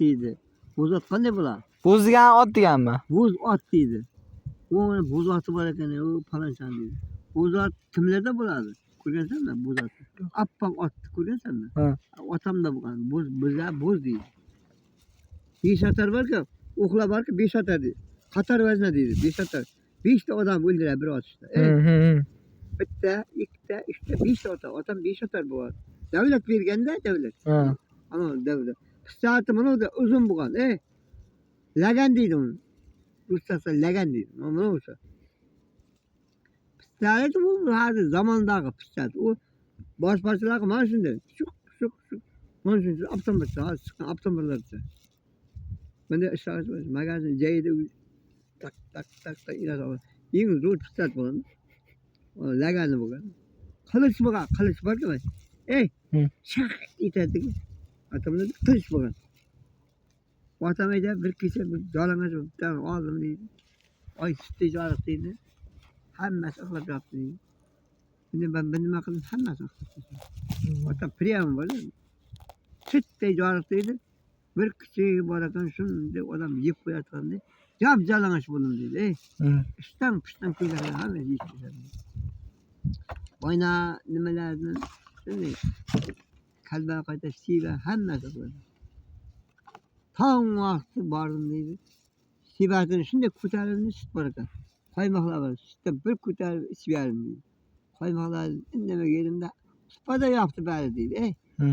deydi. Bo'z ot qanday bo'ladi? Bo'z degan ot deganmi? Bo'z ot deydi. U bo'z oti bor ekan, u falonchan deydi. Bo'z ot kimlarda bo'ladi? Ko'rgansanmi bo'z otni? Oppoq otni ko'rgansanmi? Ha. Otamda bo'lgan. Bo'z deydi. Beshatar bor-ku, o'qlar bor-ku, beshatar deydi. Qator vazna deydi, beshatar. 5 ta odam o'ldiradi bir otishda. Bitta, ikkita, uchta, 5 ta otam 5 otar bo'ladi. Davlat berganda davlat. Ha. Ana davlat. Pistoleti mana da uzun bo'lgan, lagan deydi uni. Ruschasi lagan deydi. Mana o'sha. Pistolet bu hozir zamondagi pistolet. U bosh parchalarga mana shunday. Shuk. Mana shunday avtomatcha, hozir chiqqan avtomatlarcha. Bunday ishlash magazin joyida tak iladi. Eng zo'r pistolet bo'ladi. Lagani bo'lgan. Qilich bo'lgan, qilich bor-ku. Shaq etadi. Atamda qilich bo'lgan. Otam aytadi, bir kecha bir jolangacha bitta oldim deydi. Oy sutda joriq deydi. Hammasi uxlab yotdi deydi. Endi men nima qildim? Hammasi uxlab yotdi. Otam priyam bor. Sutda joriq deydi. Bir kichik bor ekan, shunday odam yeb qo'yatganda, jab-jalang'ash bo'ldim deydi. Ishdan kulgan hamma yeb qo'yadi. Oyna nimalarni shunday kalba qayta siva hammasi bo'ldi. Tong vaqti bordim deydi. Sivatini shunday ko'tarildi, sut bor ekan. Qaymoqlar bor. Sutda bir ko'tarib ichib yarim deydi. Qaymoqlar indamay yerimda supada yopdi bari deydi.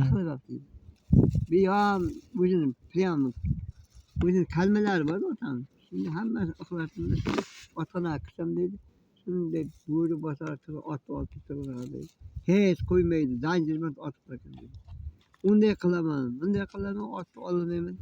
Aqli yopdi deydi. Bir yam o'zini priyam o'zini kalmalar bor otam. Shunda hammasi uxlatdim. Otana qisam deydi. Shunday bo'ri bosar otib olib turadi. Hech qo'ymaydi. Zanjirman otib qo'ygan deydi. Unday qilaman, bunday qilaman, otib olmayman.